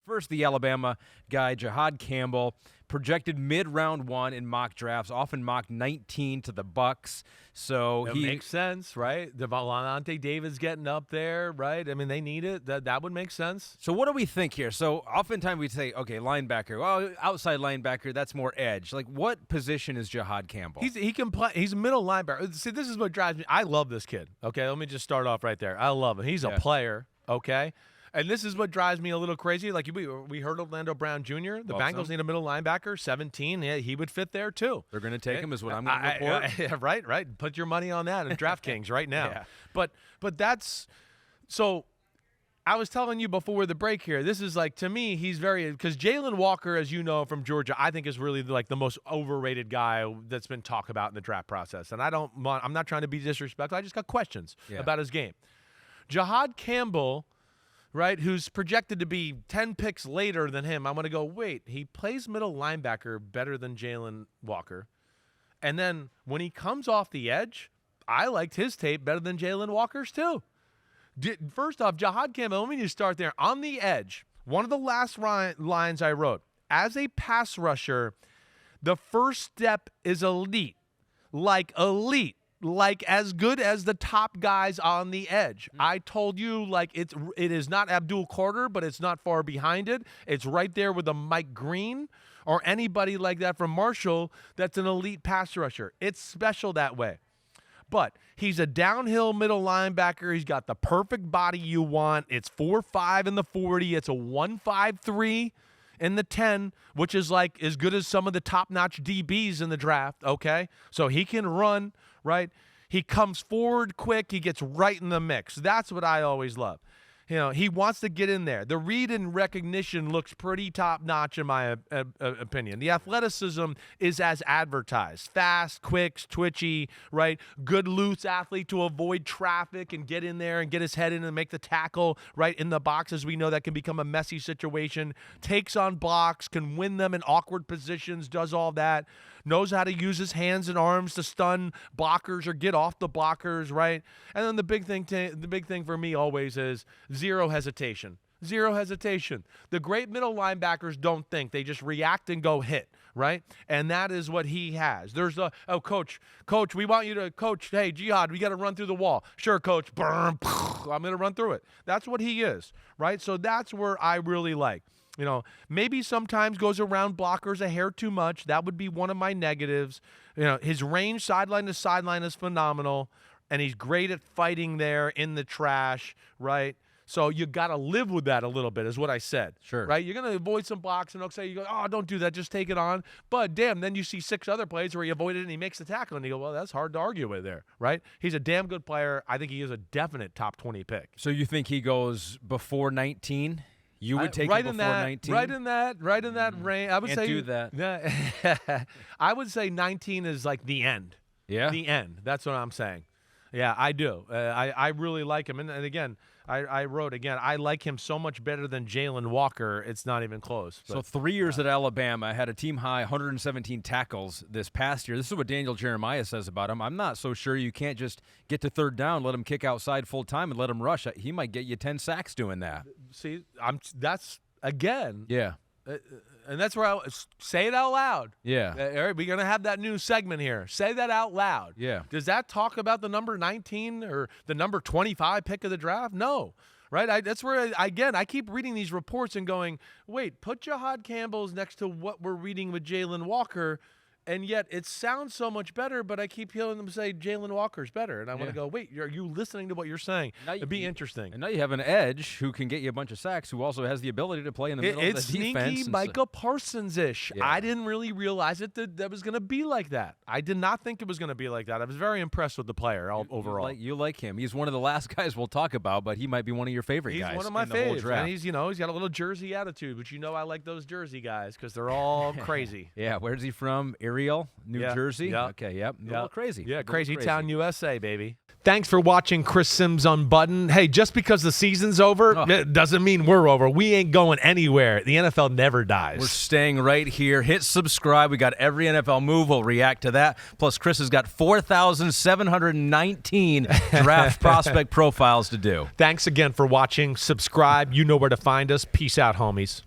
First, the Alabama guy, Jihaad Campbell, projected mid-round 1 in mock drafts, often mocked 19 to the Bucks. So it makes sense, right? The Volante David's getting up there, right? I mean, they need it. That would make sense. So what do we think here? So oftentimes we say, okay, linebacker. Well, outside linebacker, that's more edge. Like, what position is Jihaad Campbell? He can play. He's a middle linebacker. See, this is what drives me. I love this kid. Okay, let me just start off right there. I love him. He's a player. Okay. And this is what drives me a little crazy. Like we heard Orlando Brown Jr. The Bengals need a middle linebacker, 17. Yeah, he would fit there too. They're going to take him, is what I'm going to report. Right. Put your money on that in DraftKings right now. Yeah. But that's so. I was telling you before the break here. This is like, to me, he's very, because Jalen Walker, as you know from Georgia, I think is really like the most overrated guy that's been talked about in the draft process. And I'm not trying to be disrespectful. I just got questions about his game. Jihaad Campbell, right, who's projected to be 10 picks later than him, I'm going to go, wait, he plays middle linebacker better than Jalen Walker. And then when he comes off the edge, I liked his tape better than Jalen Walker's too. First off, Jihaad Campbell, let me just start there. On the edge, one of the last lines I wrote, as a pass rusher, the first step is elite, like as good as the top guys on the edge. I told you, like, it is not Abdul Carter, but it's not far behind it. It's right there with a Mike Green or anybody like that from Marshall that's an elite pass rusher. It's special that way. But he's a downhill middle linebacker. He's got the perfect body you want. It's 4.5 in the 40. It's a 1.53 in the 10, which is like as good as some of the top-notch DBs in the draft, okay? So he can run, right? He comes forward quick. He gets right in the mix. That's what I always love. You know, he wants to get in there. The read and recognition looks pretty top-notch in my opinion. The athleticism is as advertised. Fast, quick, twitchy, right? Good loose athlete to avoid traffic and get in there and get his head in and make the tackle right in the box. As we know, that can become a messy situation. Takes on blocks, can win them in awkward positions, does all that. Knows how to use his hands and arms to stun blockers or get off the blockers, right? And then the big thing for me always is zero hesitation. Zero hesitation. The great middle linebackers don't think. They just react and go hit, right? And that is what he has. There's coach, we want you to coach. Hey, Jihaad, we got to run through the wall. Sure, coach. I'm going to run through it. That's what he is, right? So that's where I really like. You know, maybe sometimes goes around blockers a hair too much. That would be one of my negatives. You know, his range sideline to sideline is phenomenal, and he's great at fighting there in the trash, right? So you got to live with that a little bit is what I said. Sure. Right? You're going to avoid some blocks, and they'll say, you go, oh, don't do that. Just take it on. But, damn, then you see 6 other plays where he avoided it and he makes the tackle, and you go, well, that's hard to argue with there, right? He's a damn good player. I think he is a definite top 20 pick. So you think he goes before 19? You would take him before 19? Right in that range. I would Can't say do that. I would say 19 is like the end. Yeah? The end. That's what I'm saying. Yeah, I do. I really like him. And again, I wrote, I like him so much better than Jalen Walker. It's not even close. But, so 3 years at Alabama, had a team-high 117 tackles this past year. This is what Daniel Jeremiah says about him. I'm not so sure you can't just get to third down, let him kick outside full time, and let him rush. He might get you 10 sacks doing that. See, that's, again. Yeah. And that's where I say it out loud. Yeah. All right, we're going to have that new segment here. Say that out loud. Yeah. Does that talk about the number 19 or the number 25 pick of the draft? No. Right? That's where, I keep reading these reports and going, wait, put Jihaad Campbell's next to what we're reading with Jalen Walker, and yet it sounds so much better, but I keep hearing them say Jalen Walker's better. And I want to go, wait, are you listening to what you're saying? It'd be interesting. And now you have an edge who can get you a bunch of sacks, who also has the ability to play in the middle of the defense. It's sneaky Micah Parsons-ish. Yeah. I didn't really realize that was going to be like that. I did not think it was going to be like that. I was very impressed with the player overall. You like him. He's one of the last guys we'll talk about, but he might be one of your favorite guys. He's one of my in the whole faves. draft. And he's got a little Jersey attitude, but I like those Jersey guys because they're all crazy. Yeah, where's he from? Ariel, New Jersey? Yep. Okay, yep. A little crazy. Yeah, crazy town, USA, baby. Thanks for watching Chris Simms Unbuttoned. Hey, just because the season's over, it doesn't mean we're over. We ain't going anywhere. The NFL never dies. We're staying right here. Hit subscribe. We got every NFL move. We'll react to that. Plus, Chris has got 4,719 draft prospect profiles to do. Thanks again for watching. Subscribe. You know where to find us. Peace out, homies.